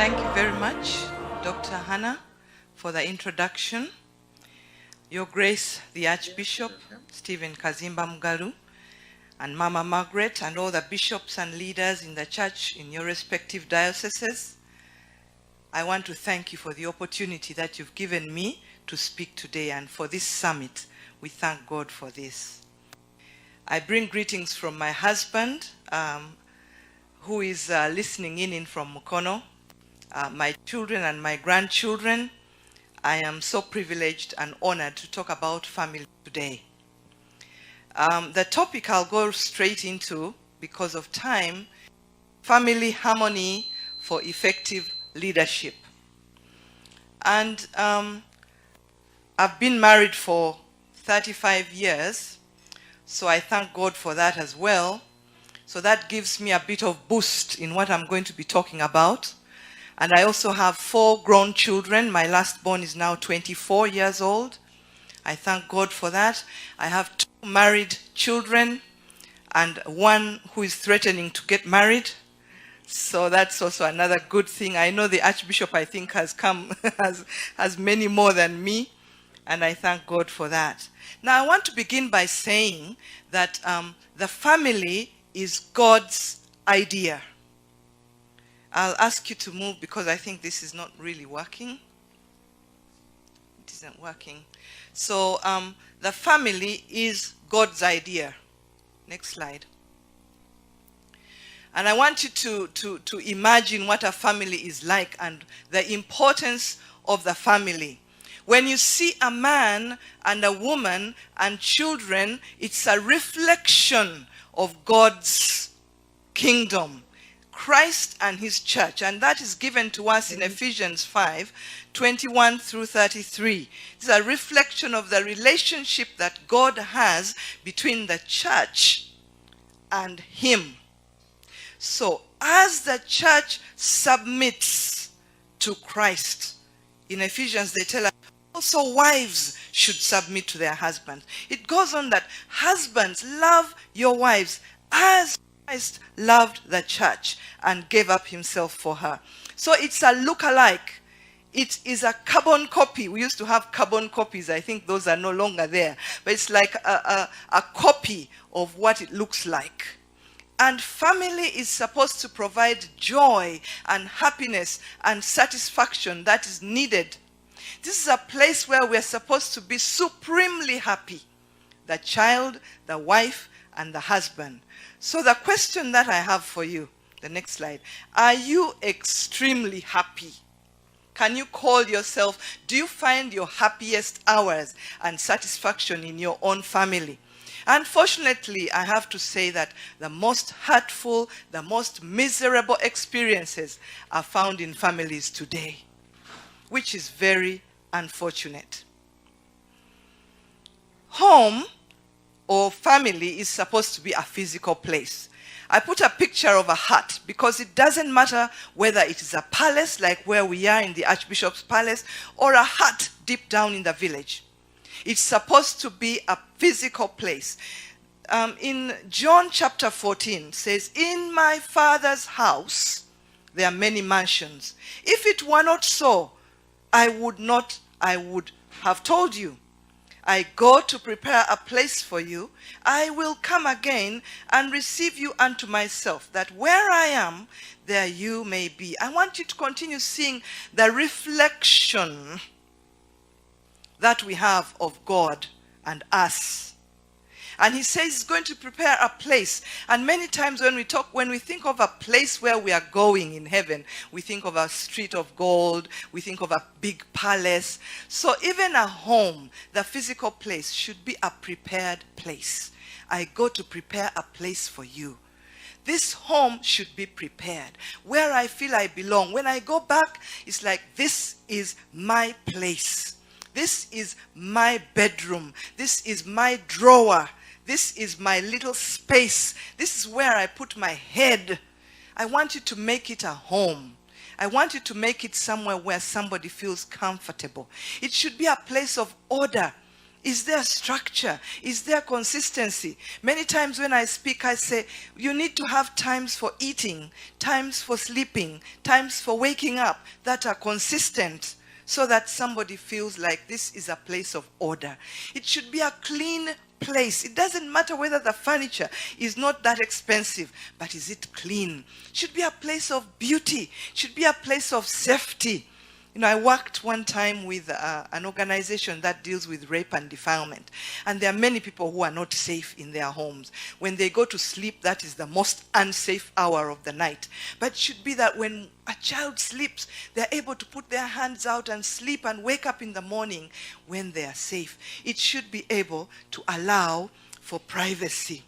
Thank you very much, Dr. Hannah, for the introduction. Your Grace, the Archbishop, Stephen Kazimba Mugalu, and Mama Margaret, and all the bishops and leaders in the church in your respective dioceses, I want to thank you for the opportunity that you've given me to speak today, and for this summit. We thank God for this. I bring greetings from my husband, who is listening in from Mukono, my children and my grandchildren. I am so privileged and honored to talk about family today. The topic I'll go straight into because of time: family harmony for effective leadership. And I've been married for 35 years, so I thank God for that as well. So that gives me a bit of boost in what I'm going to be talking about. And I also have 4 grown children. My last born is now 24 years old. I thank God for that. I have 2 married children and 1 who is threatening to get married. So that's also another good thing. I know the Archbishop, I think, has come, has many more than me. And I thank God for that. Now I want to begin by saying that the family is God's idea. I'll ask you to move because I think this is not really working. It isn't working. So the family is God's idea. Next slide. And I want you to imagine what a family is like and the importance of the family. When you see a man and a woman and children, it's a reflection of God's kingdom, Christ and his church. And that is given to us in Ephesians 5:21 through 33. It's a reflection of the relationship that God has between the church and him. So as the church submits to Christ, in Ephesians they tell us also wives should submit to their husbands. It goes on that husbands, love your wives as Christ loved the church and gave up himself for her. So it's a look-alike. It is a carbon copy. We used to have carbon copies. I think those are no longer there. But it's like a copy of what it looks like. And family is supposed to provide joy and happiness and satisfaction that is needed. This is a place where we're supposed to be supremely happy. The child, the wife, and the husband. So the question that I have for you, the next slide, are you extremely happy? Can you call yourself, do you find your happiest hours and satisfaction in your own family? Unfortunately, I have to say that the most hurtful, the most miserable experiences are found in families today, which is very unfortunate. Home or family is supposed to be a physical place. I put a picture of a hut because it doesn't matter whether it is a palace like where we are in the Archbishop's palace or a hut deep down in the village. It's supposed to be a physical place. In John chapter 14 says, "In my Father's house there are many mansions. If it were not so, I would have told you. I go to prepare a place for you. I will come again and receive you unto myself, that where I am, there you may be." I want you to continue seeing the reflection that we have of God and us. And he says he's going to prepare a place. And many times when we think of a place where we are going in heaven, we think of a street of gold, we think of a big palace. So even a home, the physical place, should be a prepared place. I go to prepare a place for you. This home should be prepared, where I feel I belong. When I go back, it's like, this is my place. This is my bedroom. This is my drawer. This is my little space. This is where I put my head. I want you to make it a home. I want you to make it somewhere where somebody feels comfortable. It should be a place of order. Is there structure? Is there consistency? Many times when I speak, I say, you need to have times for eating, times for sleeping, times for waking up that are consistent, so that somebody feels like this is a place of order. It should be a clean place. It doesn't matter whether the furniture is not that expensive, but is it clean? It should be a place of beauty. It should be a place of safety. You know, I worked one time with an organization that deals with rape and defilement. And there are many people who are not safe in their homes. When they go to sleep, that is the most unsafe hour of the night. But it should be that when a child sleeps, they're able to put their hands out and sleep and wake up in the morning when they are safe. It should be able to allow for privacy.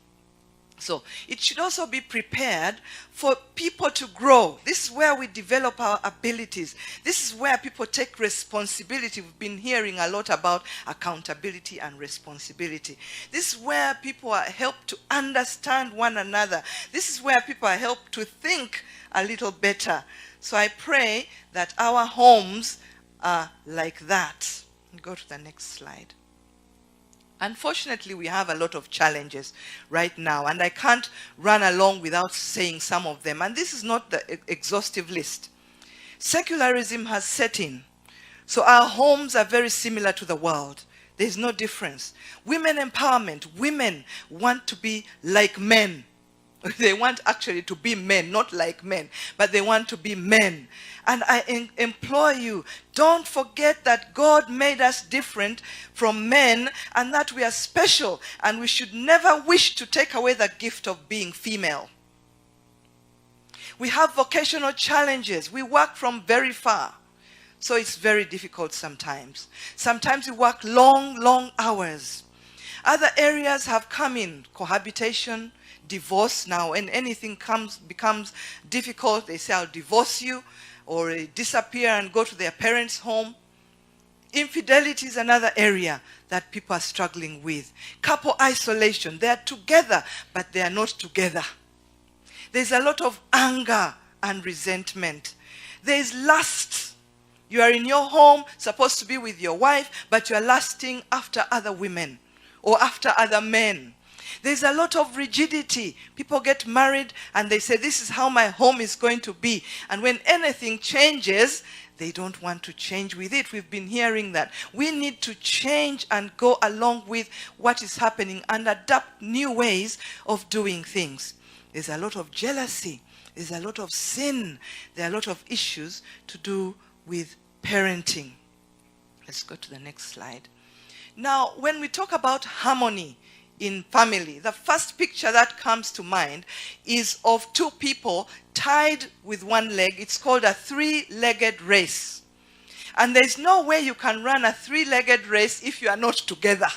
So it should also be prepared for people to grow. This is where we develop our abilities. This is where people take responsibility. We've been hearing a lot about accountability and responsibility. This is where people are helped to understand one another. This is where people are helped to think a little better. So I pray that our homes are like that. Go to the next slide. Unfortunately, we have a lot of challenges right now, and I can't run along without saying some of them. And this is not the exhaustive list. Secularism has set in. So our homes are very similar to the world. There's no difference. Women empowerment. Women want to be like men. They want actually to be men, not like men, but they want to be men. And I implore you, don't forget that God made us different from men and that we are special, and we should never wish to take away the gift of being female. We have vocational challenges. We work from very far. So it's very difficult sometimes. Sometimes we work long, long hours. Other areas have come in, cohabitation, divorce. Now when anything becomes difficult, they say, I'll divorce you, or disappear and go to their parents' home. Infidelity is another area that people are struggling with. Couple isolation. They are together, but they are not together. There's a lot of anger and resentment. There's lust. You are in your home, supposed to be with your wife, but you are lusting after other women or after other men. There's a lot of rigidity. People get married and they say, this is how my home is going to be. And when anything changes, they don't want to change with it. We've been hearing that. We need to change and go along with what is happening and adapt new ways of doing things. There's a lot of jealousy. There's a lot of sin. There are a lot of issues to do with parenting. Let's go to the next slide. Now, when we talk about harmony in family, the first picture that comes to mind is of two people tied with one leg. It's called a three-legged race. And there's no way you can run a three-legged race if you are not together.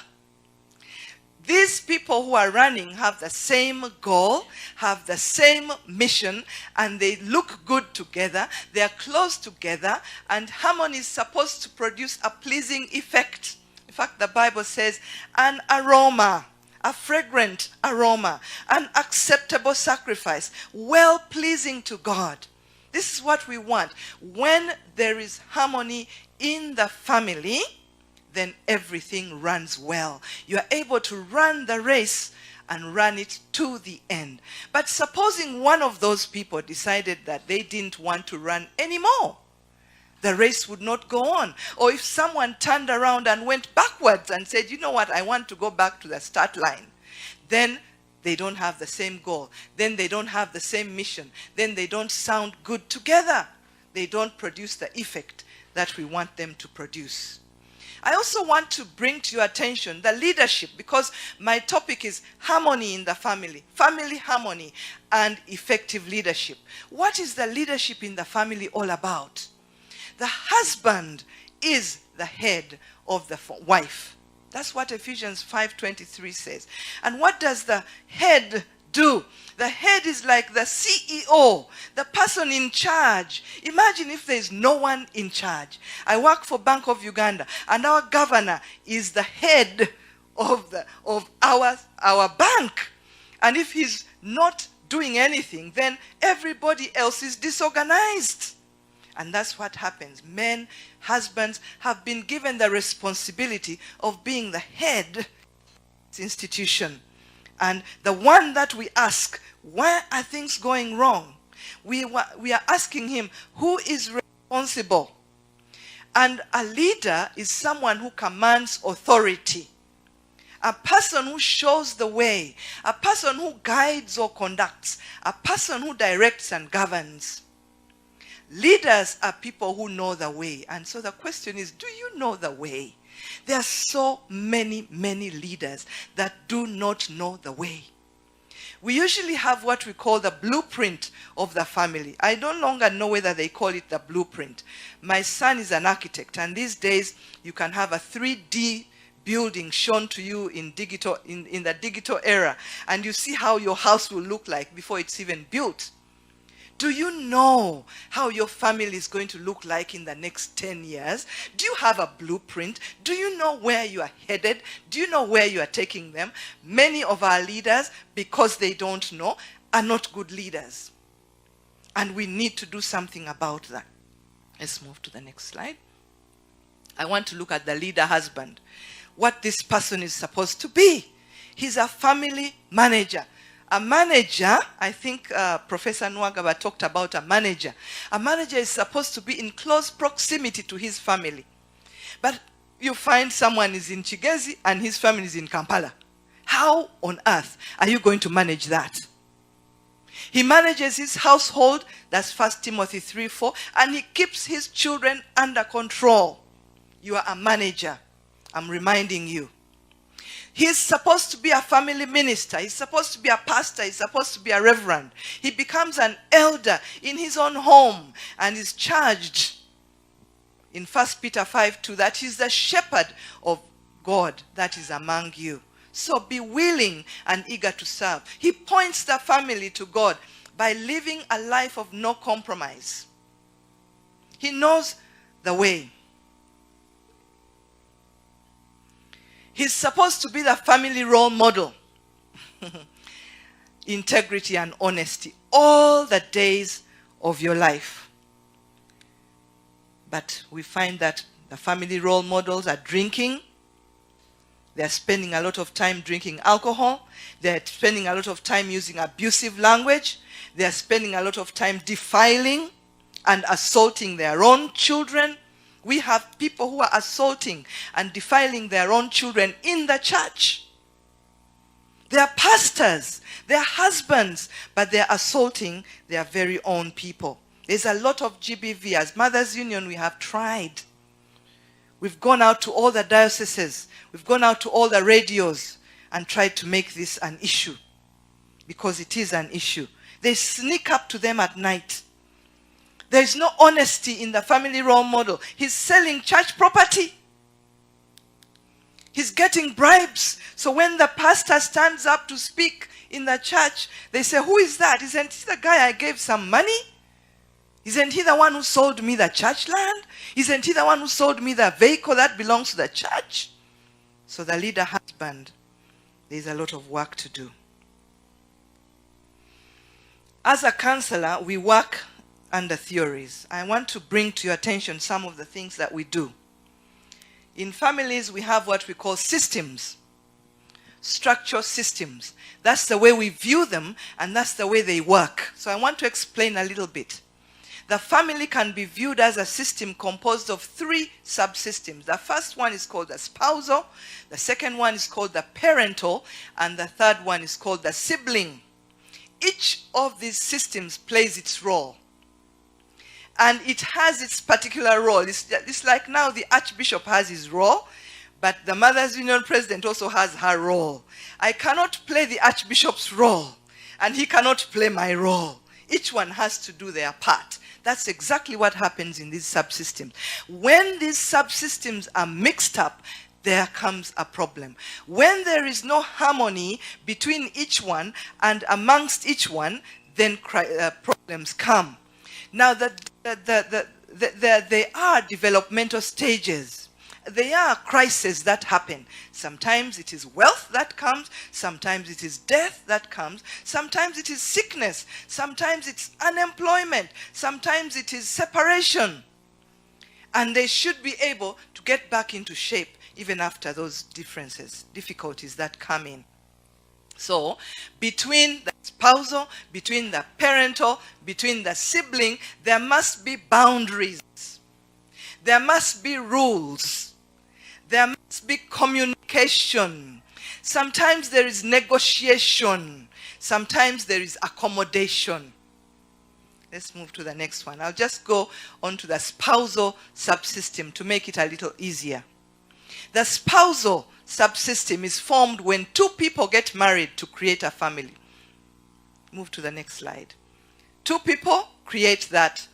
These people who are running have the same goal, have the same mission, and they look good together. They are close together, and harmony is supposed to produce a pleasing effect. In fact, the Bible says an aroma, a fragrant aroma, an acceptable sacrifice, well-pleasing to God. This is what we want. When there is harmony in the family, then everything runs well. You are able to run the race and run it to the end. But supposing one of those people decided that they didn't want to run anymore, the race would not go on. Or if someone turned around and went backwards and said, you know what, I want to go back to the start line, then they don't have the same goal. Then they don't have the same mission. Then they don't sound good together. They don't produce the effect that we want them to produce. I also want to bring to your attention the leadership, because my topic is harmony in the family, family harmony and effective leadership. What is the leadership in the family all about? The husband is the head of the wife. That's what Ephesians 5:23 says. And what does the head do? The head is like the CEO, the person in charge. Imagine if there's no one in charge. I work for Bank of Uganda, and our governor is the head of our bank. And if he's not doing anything, then everybody else is disorganized. And that's what happens. Men, husbands have been given the responsibility of being the head of this institution. And the one that we ask, why are things going wrong? We are asking him, who is responsible? And a leader is someone who commands authority. A person who shows the way. A person who guides or conducts. A person who directs and governs. Leaders are people who know the way. And so the question is, do you know the way? There are so many leaders that do not know the way. We usually have what we call the blueprint of the family. I no longer know whether they call it the blueprint. My son is an architect, and these days you can have a 3D building shown to you in the digital era, and you see how your house will look like before it's even built. Do you know how your family is going to look like in the next 10 years? Do you have a blueprint? Do you know where you are headed? Do you know where you are taking them? Many of our leaders, because they don't know, are not good leaders. And we need to do something about that. Let's move to the next slide. I want to look at the leader husband. What this person is supposed to be. He's a family manager. A manager, I think Professor Nwagaba talked about a manager. A manager is supposed to be in close proximity to his family. But you find someone is in Kigezi and his family is in Kampala. How on earth are you going to manage that? He manages his household, that's 1 Timothy 3:4, and he keeps his children under control. You are a manager. I'm reminding you. He's supposed to be a family minister. He's supposed to be a pastor. He's supposed to be a reverend. He becomes an elder in his own home and is charged in 1 Peter 5:2 that he's the shepherd of God that is among you. So be willing and eager to serve. He points the family to God by living a life of no compromise. He knows the way. He's supposed to be the family role model. Integrity and honesty all the days of your life. But we find that the family role models are drinking. They're spending a lot of time drinking alcohol. They're spending a lot of time using abusive language. They're spending a lot of time defiling and assaulting their own children. We have people who are assaulting and defiling their own children in the church. They are pastors, they are husbands, but they are assaulting their very own people. There's a lot of GBV. As Mothers Union, we have tried. We've gone out to all the dioceses. We've gone out to all the radios and tried to make this an issue. Because it is an issue. They sneak up to them at night. There is no honesty in the family role model. He's selling church property. He's getting bribes. So when the pastor stands up to speak in the church, they say, who is that? Isn't he the guy I gave some money? Isn't he the one who sold me the church land? Isn't he the one who sold me the vehicle that belongs to the church? So the leader husband, there's a lot of work to do. As a counselor, we work under theories. I want to bring to your attention some of the things that we do. In families, we have what we call systems. Structure systems. That's the way we view them, and that's the way they work. So I want to explain a little bit. The family can be viewed as a system composed of 3 subsystems. The first one is called the spousal, the second one is called the parental, and the third one is called the sibling. Each of these systems plays its role. And it has its particular role. It's like now the Archbishop has his role, but the Mothers Union President also has her role. I cannot play the Archbishop's role, and he cannot play my role. Each one has to do their part. That's exactly what happens in these subsystems. When these subsystems are mixed up, there comes a problem. When there is no harmony between each one and amongst each one, then problems come. Now, there are developmental stages. crises that happen. Sometimes it is wealth that comes, sometimes it is death that comes, sometimes it is sickness, sometimes it's unemployment, sometimes it is separation. And they should be able to get back into shape even after those difficulties that come in. So, between the spousal, between the parental, between the sibling, there must be boundaries. There must be rules. There must be communication. Sometimes there is negotiation. Sometimes there is accommodation. Let's move to the next one. I'll just go on to the spousal subsystem to make it a little easier. The spousal subsystem is formed when two people get married to create a family. Move to the next slide. Two people create that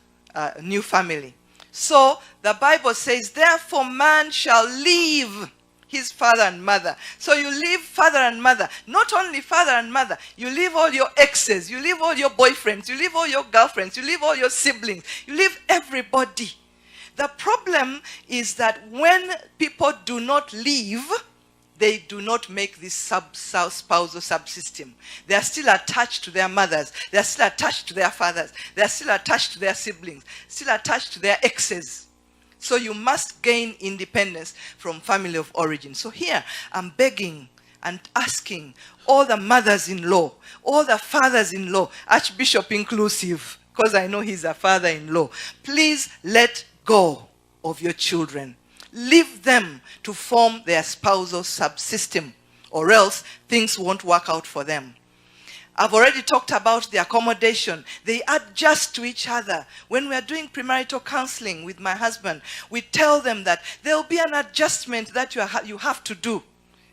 new family. So the Bible says, therefore man shall leave his father and mother. So you leave father and mother. Not only father and mother, you leave all your exes, you leave all your boyfriends, you leave all your girlfriends, you leave all your siblings, you leave everybody. The problem is that when people do not leave, they do not make this spousal subsystem. They are still attached to their mothers. They are still attached to their fathers. They are still attached to their siblings. Still attached to their exes. So you must gain independence from family of origin. So here, I'm begging and asking all the mothers-in-law, all the fathers-in-law, Archbishop inclusive, because I know he's a father-in-law, please let go of your children. Leave them to form their spousal subsystem, or else things won't work out for them. I've already talked about the accommodation. They adjust to each other. When we are doing premarital counseling with my husband, we tell them that there will be an adjustment that you have to do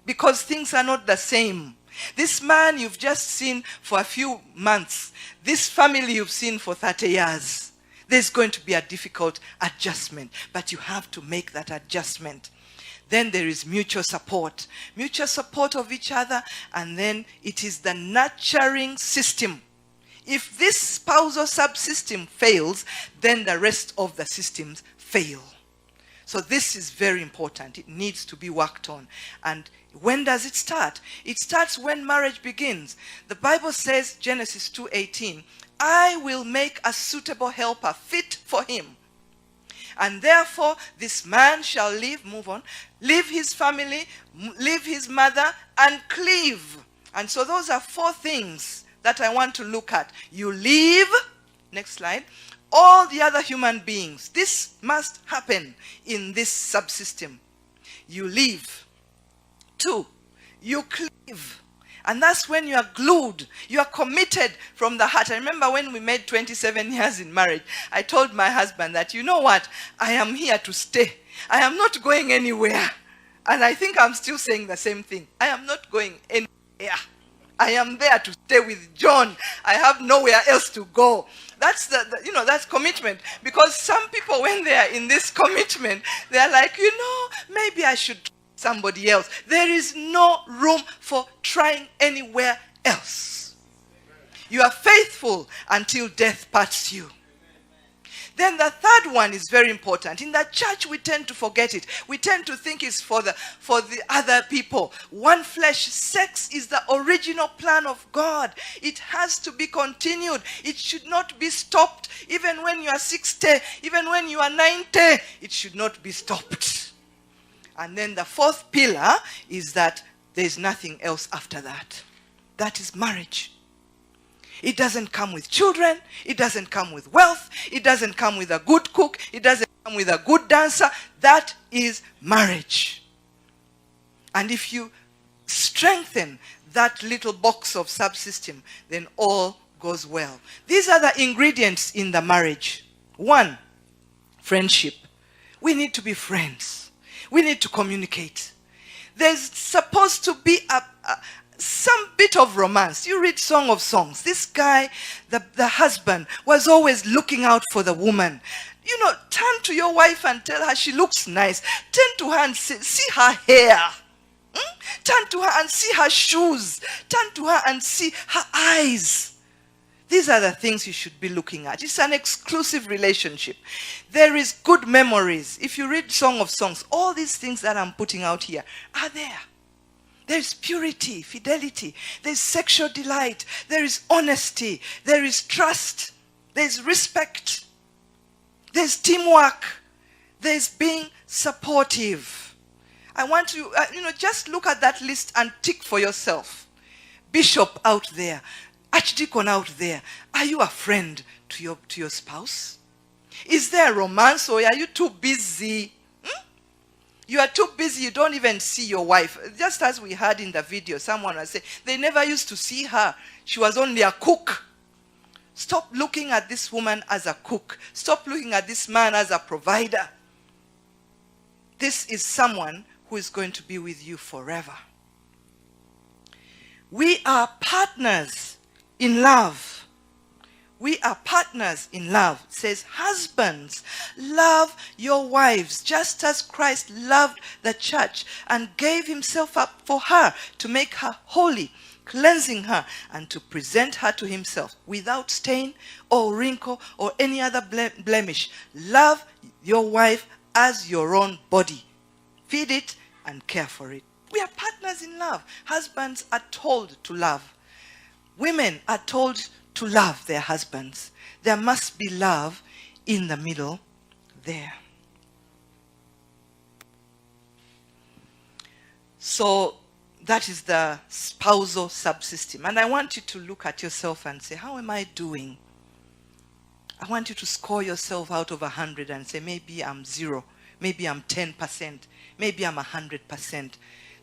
because things are not the same. This man you've just seen for a few months, this family you've seen for 30 years. There's going to be a difficult adjustment, but you have to make that adjustment. Then there is mutual support of each other, and then it is the nurturing system. If this spousal subsystem fails, then the rest of the systems fail. So this is very important. It needs to be worked on. And when does it start? It starts when marriage begins. The Bible says, Genesis 2:18, I will make a suitable helper fit for him. And therefore, this man shall leave his family, leave his mother, and cleave. And so those are four things that I want to look at. You leave, next slide, all the other human beings. This must happen in this subsystem. You leave. 2, you cleave. And that's when you are glued. You are committed from the heart. I remember when we made 27 years in marriage, I told my husband that, you know what? I am here to stay. I am not going anywhere. And I think I'm still saying the same thing. I am not going anywhere. I am there to stay with John. I have nowhere else to go. That's that's commitment. Because some people, when they are in this commitment, they are like, maybe I should try somebody else. There is no room for trying anywhere else. You are faithful until death parts you. Then the third one is very important. In the church, we tend to forget it. We tend to think it's for the other people. One flesh, sex is the original plan of God. It has to be continued. It should not be stopped. Even when you are 60, even when you are 90, it should not be stopped. And then the fourth pillar is that there is nothing else after that. That is marriage. It doesn't come with children. It doesn't come with wealth. It doesn't come with a good cook. It doesn't come with a good dancer. That is marriage. And if you strengthen that little box of subsystem, then all goes well. These are the ingredients in the marriage. 1, friendship. We need to be friends. We need to communicate. There's supposed to be some bit of romance. You read Song of Songs. This guy, the husband, was always looking out for the woman. Turn to your wife and tell her she looks nice. Turn to her and see her hair. Turn to her and see her shoes. Turn to her and see her eyes. These are the things you should be looking at. It's an exclusive relationship. There is good memories. If you read Song of Songs, all these things that I'm putting out here are there. There's purity, fidelity. There's sexual delight. There is honesty. There is trust. There's respect. There's teamwork. There's being supportive. I want you, just look at that list and tick for yourself. Bishop out there. Archdeacon out there. Are you a friend to your spouse? Is there romance, or are you too busy? You are too busy, you don't even see your wife. Just as we heard in the video, someone was saying, they never used to see her. She was only a cook. Stop looking at this woman as a cook. Stop looking at this man as a provider. This is someone who is going to be with you forever. We are partners in love. We are partners in love. It says, husbands, love your wives, just as Christ loved the church and gave himself up for her to make her holy, cleansing her and to present her to himself without stain or wrinkle or any other blemish. Love your wife as your own body. Feed it and care for it. We are partners in love. Husbands are told to love. Women are told to love their husbands. There must be love in the middle there. So that is the spousal subsystem. And I want you to look at yourself and say, how am I doing? I want you to score yourself out of 100 and say, maybe I'm 0, maybe I'm 10%, maybe I'm 100%.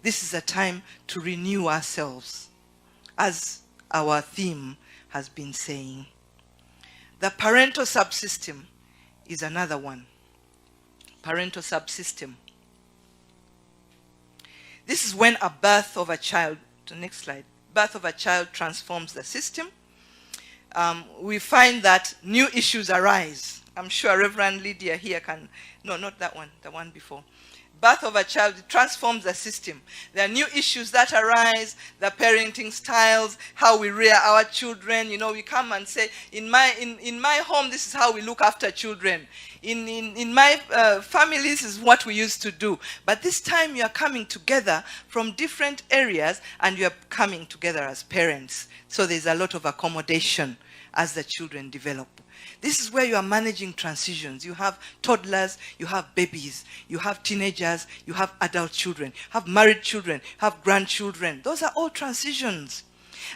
This is a time to renew ourselves, as our theme has been saying. The parental subsystem is another one. Parental subsystem. This is when a birth of a child, the next slide, birth of a child transforms the system. We find that new issues arise. I'm sure Reverend Lydia here can, no, not that one, the one before. Birth of a child transforms the system. There are new issues that arise, the parenting styles, how we rear our children. We come and say, in my home, this is how we look after children. In my family, this is what we used to do. But this time you are coming together from different areas and you are coming together as parents. So there's a lot of accommodation as the children develop. This is where you are managing transitions. You have toddlers, you have babies, you have teenagers, you have adult children, you have married children, you have grandchildren. Those are all transitions.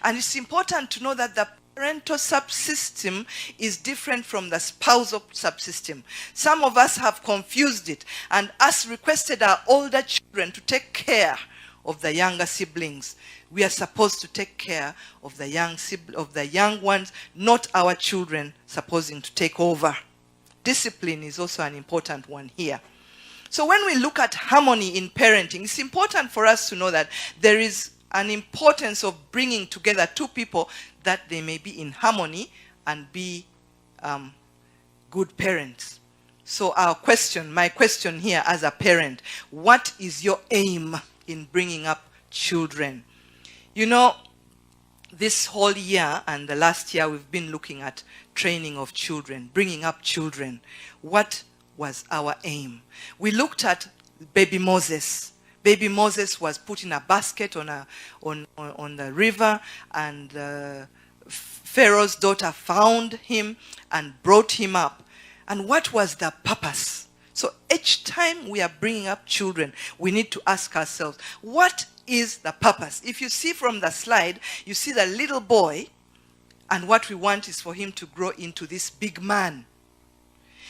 And it's important to know that the parental subsystem is different from the spousal subsystem. Some of us have confused it and us requested our older children to take care of the younger siblings. We are supposed to take care of the young ones, not our children supposing to take over. Discipline is also an important one here. So when we look at harmony in parenting, it's important for us to know that there is an importance of bringing together two people that they may be in harmony and be good parents. So my question here as a parent, what is your aim in bringing up children? This whole year and the last year we've been looking at training of children, bringing up children. What was our aim? We looked at baby Moses. Baby Moses was put in a basket on the river, and Pharaoh's daughter found him and brought him up. And what was the purpose? So each time we are bringing up children, we need to ask ourselves, what is the purpose? If you see from the slide, you see the little boy, and what we want is for him to grow into this big man.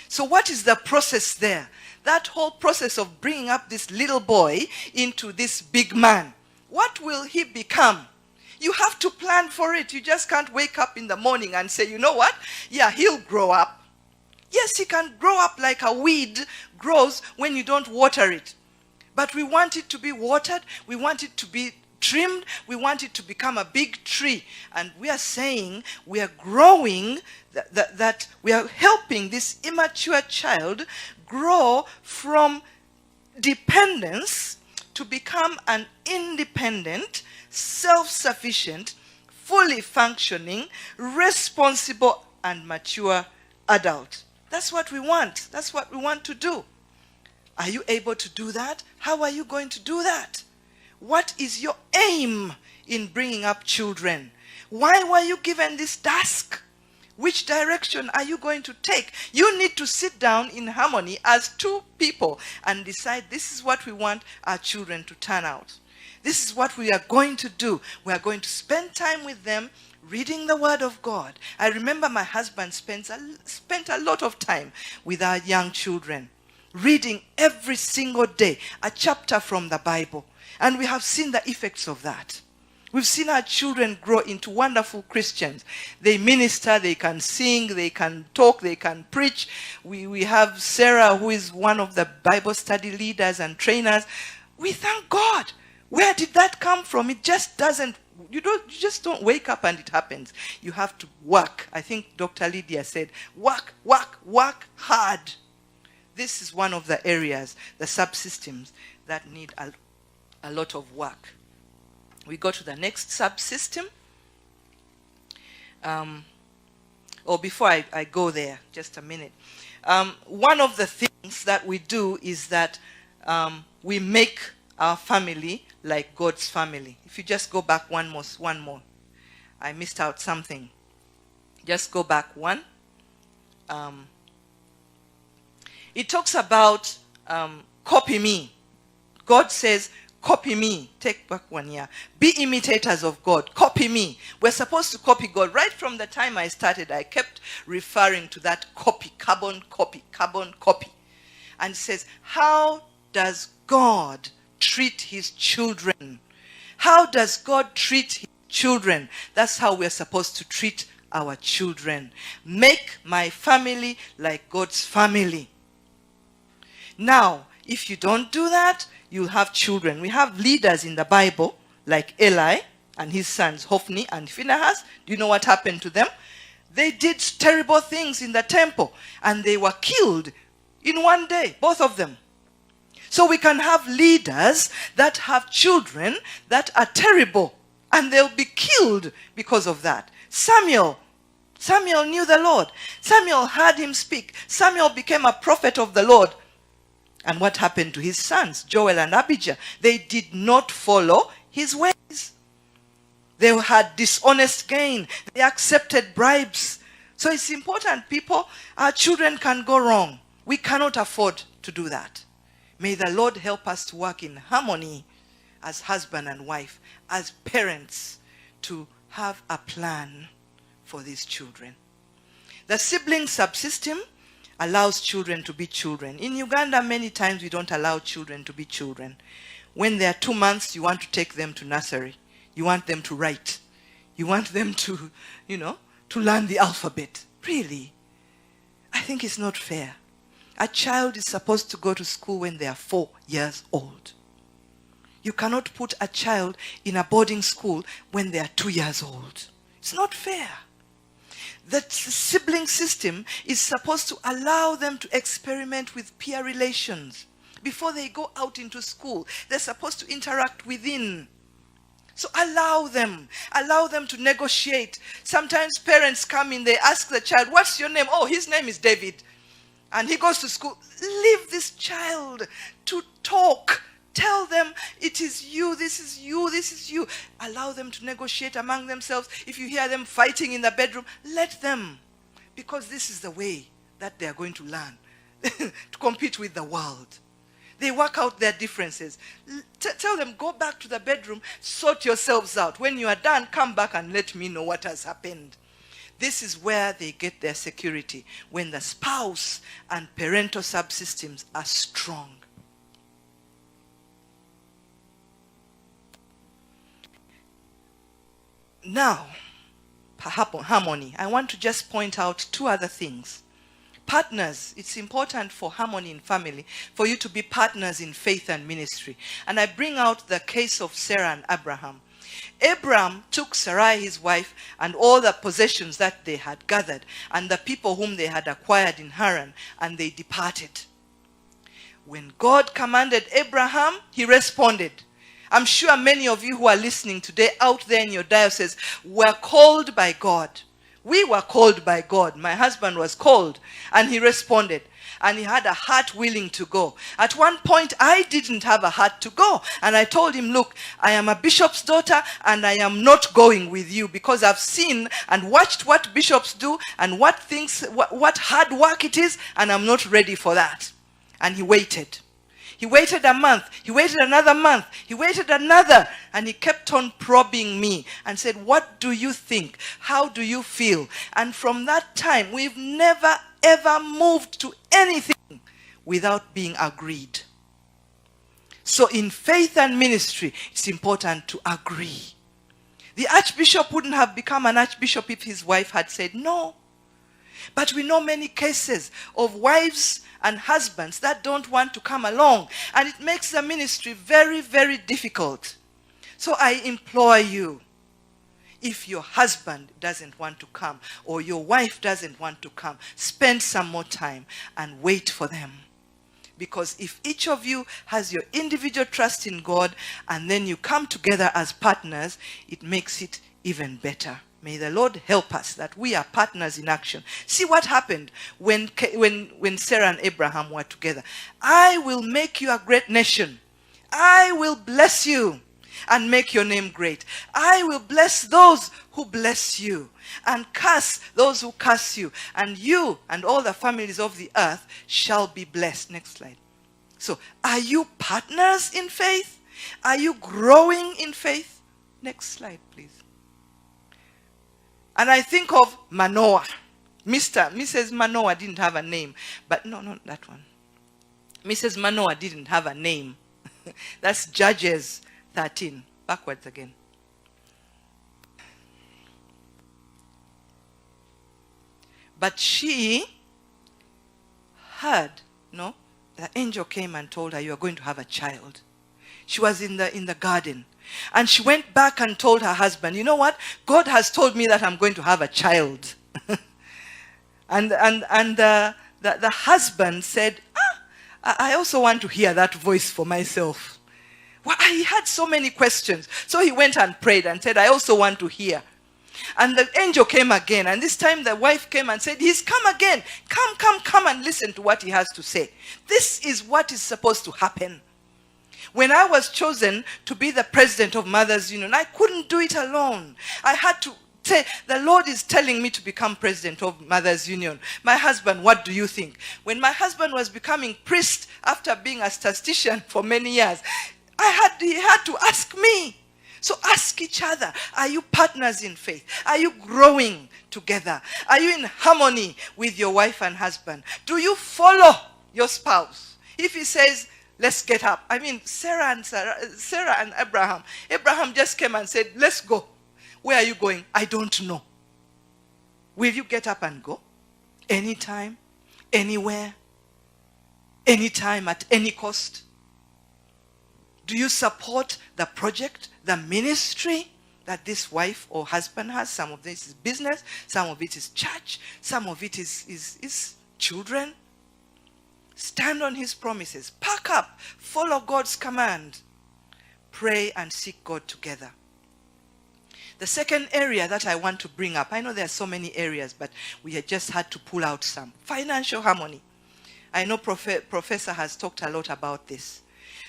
So what is the process there? That whole process of bringing up this little boy into this big man. What will he become? You have to plan for it. You just can't wake up in the morning and say, you know what? Yeah, he'll grow up. Yes, he can grow up like a weed grows when you don't water it. But we want it to be watered. We want it to be trimmed. We want it to become a big tree. And we are saying we are growing, that we are helping this immature child grow from dependence to become an independent, self-sufficient, fully functioning, responsible, and mature adult. That's what we want. That's what we want to do. Are you able to do that? How are you going to do that? What is your aim in bringing up children? Why were you given this task? Which direction are you going to take? You need to sit down in harmony as two people and decide this is what we want our children to turn out. This is what we are going to do. We are going to spend time with them reading the Word of God. I remember my husband spent a lot of time with our young children, reading every single day a chapter from the Bible. And we have seen the effects of that. We've seen our children grow into wonderful Christians. They minister, they can sing, they can talk, they can preach. We have Sarah, who is one of the Bible study leaders and trainers. We thank God. Where did that come from? It just doesn't, you just don't wake up and it happens. You have to work. I think Dr. Lydia said, work, work, work hard. This is one of the areas, the subsystems, that need a lot of work. We go to the next subsystem. Before I go there, just a minute. One of the things that we do is that we make our family like God's family. If you just go back one more. I missed out something. Just go back one. It talks about copy me. God says, copy me. Take back one year. Be imitators of God. Copy me. We're supposed to copy God. Right from the time I started, I kept referring to that copy, carbon copy, carbon copy. And it says, how does God treat his children? How does God treat his children? That's how we're supposed to treat our children. Make my family like God's family. Now, if you don't do that, you'll have children. We have leaders in the Bible, like Eli and his sons, Hophni and Phinehas. Do you know what happened to them? They did terrible things in the temple, and they were killed in one day, both of them. So we can have leaders that have children that are terrible, and they'll be killed because of that. Samuel knew the Lord. Samuel heard him speak. Samuel became a prophet of the Lord. And what happened to his sons, Joel and Abijah? They did not follow his ways. They had dishonest gain. They accepted bribes. So it's important, people. Our children can go wrong. We cannot afford to do that. May the Lord help us to work in harmony as husband and wife, as parents, to have a plan for these children. The sibling subsystem allows children to be children. In Uganda, many times we don't allow children to be children. When they're 2 months, you want to take them to nursery. You want them to write. You want them to, to learn the alphabet. Really? I think it's not fair. A child is supposed to go to school when they are 4 years old. You cannot put a child in a boarding school when they are 2 years old. It's not fair. The sibling system is supposed to allow them to experiment with peer relations. Before they go out into school, they're supposed to interact within. So allow them to negotiate. Sometimes parents come in, they ask the child, what's your name? Oh, his name is David. And he goes to school. Leave this child to talk. Tell them, it is you, this is you, this is you. Allow them to negotiate among themselves. If you hear them fighting in the bedroom, let them. Because this is the way that they are going to learn to compete with the world. They work out their differences. Tell them, go back to the bedroom, sort yourselves out. When you are done, come back and let me know what has happened. This is where they get their security, when the spouse and parental subsystems are strong. Now, harmony. I want to just point out 2 other things. Partners. It's important for harmony in family for you to be partners in faith and ministry. And I bring out the case of Sarah and Abraham. Abraham took Sarai, his wife, and all the possessions that they had gathered, and the people whom they had acquired in Haran, and they departed. When God commanded Abraham, he responded. I'm sure many of you who are listening today out there in your diocese were called by God. We were called by God. My husband was called and he responded. And he had a heart willing to go. At one point, I didn't have a heart to go. And I told him, look, I am a bishop's daughter and I am not going with you because I've seen and watched what bishops do and what hard work it is, and I'm not ready for that. And he waited. He waited a month. He waited another month. He waited another. And he kept on probing me and said, what do you think? How do you feel? And from that time, we've never, ever moved to anything without being agreed. So in faith and ministry, it's important to agree. The Archbishop wouldn't have become an Archbishop if his wife had said no. But we know many cases of wives and husbands that don't want to come along. And it makes the ministry very, very difficult. So I implore you, if your husband doesn't want to come or your wife doesn't want to come, spend some more time and wait for them. Because if each of you has your individual trust in God and then you come together as partners, it makes it even better. May the Lord help us that we are partners in action. See what happened when Sarah and Abraham were together. I will make you a great nation. I will bless you and make your name great. I will bless those who bless you and curse those who curse you. And you and all the families of the earth shall be blessed. Next slide. So, are you partners in faith? Are you growing in faith? Next slide, please. And I think of Manoah. Mrs. Manoah didn't have a name. But no, not that one. Mrs. Manoah didn't have a name. That's Judges 13. Backwards again. But she heard, no? The angel came and told her, you are going to have a child. She was in the garden. And she went back and told her husband, you know what? God has told me that I'm going to have a child. and the husband said, I also want to hear that voice for myself. Well, he had so many questions. So he went and prayed and said, I also want to hear. And the angel came again. And this time the wife came and said, he's come again. Come and listen to what he has to say. This is what is supposed to happen. When I was chosen to be the president of Mothers Union, I couldn't do it alone. I had to say, the Lord is telling me to become president of Mothers Union. My husband, what do you think? When my husband was becoming priest after being a statistician for many years, he had to ask me. So ask each other, are you partners in faith? Are you growing together? Are you in harmony with your wife and husband? Do you follow your spouse? If he says, let's get up. I mean, Sarah and Abraham. Abraham just came and said, let's go. Where are you going? I don't know. Will you get up and go? Anytime, anywhere, anytime, at any cost? Do you support the project, the ministry that this wife or husband has? Some of this is business, some of it is church, some of it is children. Stand on his promises. Pack up. Follow God's command. Pray and seek God together. The second area that I want to bring up, I know there are so many areas, but we had just had to pull out some. Financial harmony. I know Professor has talked a lot about this.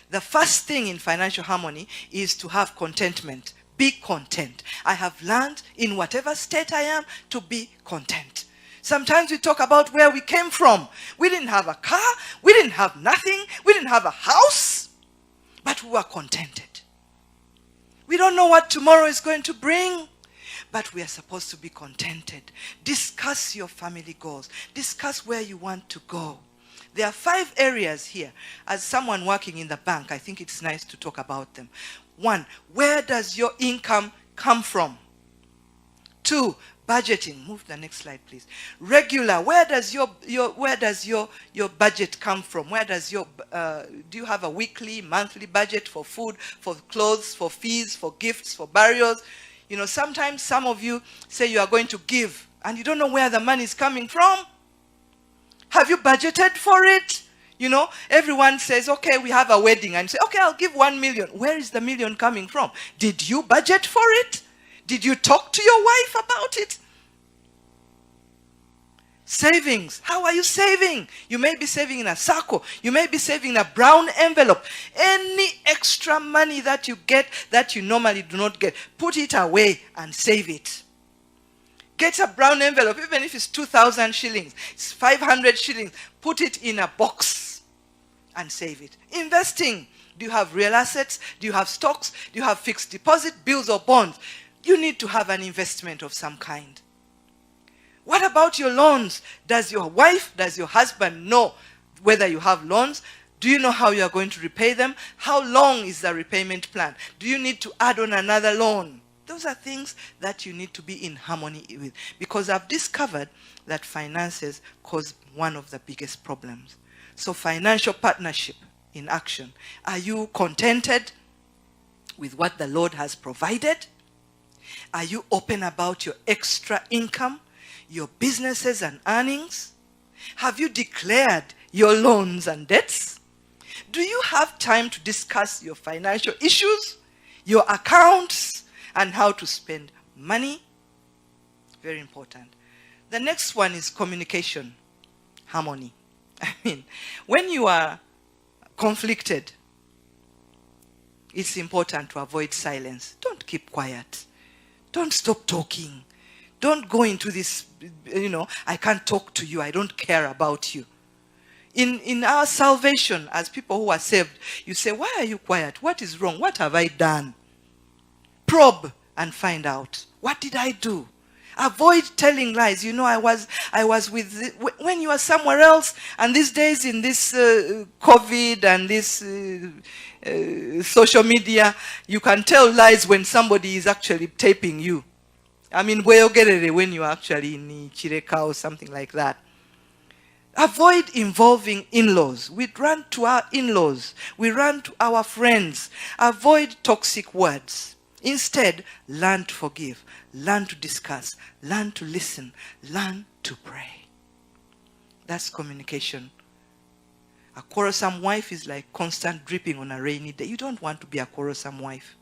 The first thing in financial harmony is to have contentment. Be content. I have learned in whatever state I am to be content. Sometimes we talk about where we came from. We didn't have a car. We didn't have nothing. We didn't have a house. But we were contented. We don't know what tomorrow is going to bring. But we are supposed to be contented. Discuss your family goals. Discuss where you want to go. There are 5 areas here. As someone working in the bank, I think it's nice to talk about them. 1, where does your income come from? 2, budgeting. Move to the next slide, please. Regular. Where does your budget come from? Where does do you have a weekly, monthly budget for food, for clothes, for fees, for gifts, for burials? You know, sometimes some of you say you are going to give and you don't know where the money is coming from. Have you budgeted for it? You know, everyone says, okay, we have a wedding, and say, okay, I'll give 1 million. Where is the million coming from? Did you budget for it? Did you talk to your wife about it? Savings. How are you saving? You may be saving in a circle. You may be saving in a brown envelope. Any extra money that you get that you normally do not get, put it away and save it. Get a brown envelope, even if it's 2,000 shillings, it's 500 shillings. Put it in a box and save it. Investing. Do you have real assets? Do you have stocks? Do you have fixed deposit, bills or bonds? You need to have an investment of some kind. What about your loans? Does your wife, does your husband know whether you have loans? Do you know how you are going to repay them? How long is the repayment plan? Do you need to add on another loan? Those are things that you need to be in harmony with. Because I've discovered that finances cause one of the biggest problems. So financial partnership in action. Are you contented with what the Lord has provided? Are you open about your extra income, your businesses and earnings? Have you declared your loans and debts? Do you have time to discuss your financial issues, your accounts, and how to spend money? Very important. The next one is communication, harmony. I mean, when you are conflicted, it's important to avoid silence. Don't keep quiet. Don't stop talking. Don't go into this, I can't talk to you, I don't care about you. In our salvation, as people who are saved, you say, why are you quiet? What is wrong? What have I done? Probe and find out. What did I do? Avoid telling lies. I was with, when you are somewhere else, and these days in this COVID and this social media, you can tell lies when somebody is actually taping you. I mean, when you're actually in Chireka or something like that. Avoid involving in-laws. We run to our in-laws. We run to our friends. Avoid toxic words. Instead, learn to forgive. Learn to discuss. Learn to listen. Learn to pray. That's communication. A quarrelsome wife is like constant dripping on a rainy day. You don't want to be a quarrelsome wife.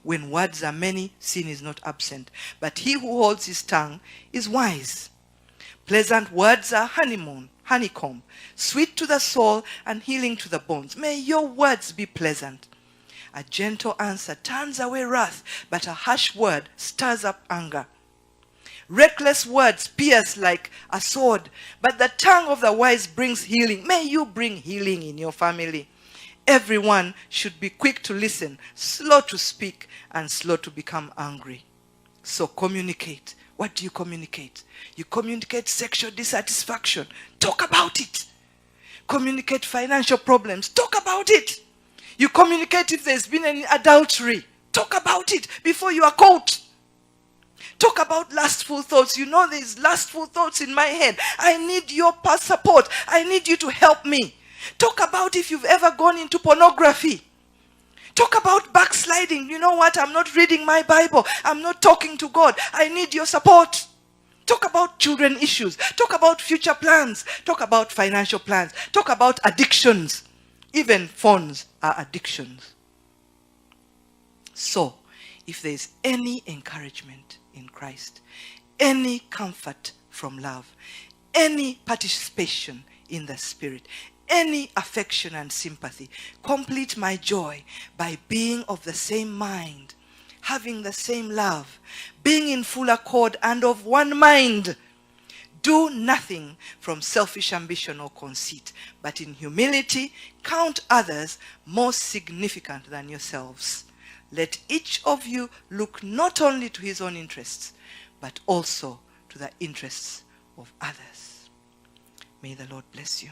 When words are many, sin is not absent. But he who holds his tongue is wise. Pleasant words are honeycomb, sweet to the soul and healing to the bones. May your words be pleasant. A gentle answer turns away wrath, but a harsh word stirs up anger. Reckless words pierce like a sword, but the tongue of the wise brings healing. May you bring healing in your family. Everyone should be quick to listen, slow to speak, and slow to become angry. So communicate. What do you communicate? You communicate sexual dissatisfaction. Talk about it. Communicate financial problems. Talk about it. You communicate if there's been any adultery. Talk about it before you are caught. Talk about lustful thoughts. There's lustful thoughts in my head. I need your support. I need you to help me. Talk about if you've ever gone into pornography. Talk about backsliding. You know what? I'm not reading my Bible. I'm not talking to God. I need your support. Talk about children issues. Talk about future plans. Talk about financial plans. Talk about addictions. Even phones are addictions. So, if there is any encouragement in Christ, any comfort from love, any participation in the Spirit, any affection and sympathy, complete my joy by being of the same mind, having the same love, being in full accord and of one mind. Do nothing from selfish ambition or conceit, but in humility count others more significant than yourselves. Let each of you look not only to his own interests, but also to the interests of others. May the Lord bless you.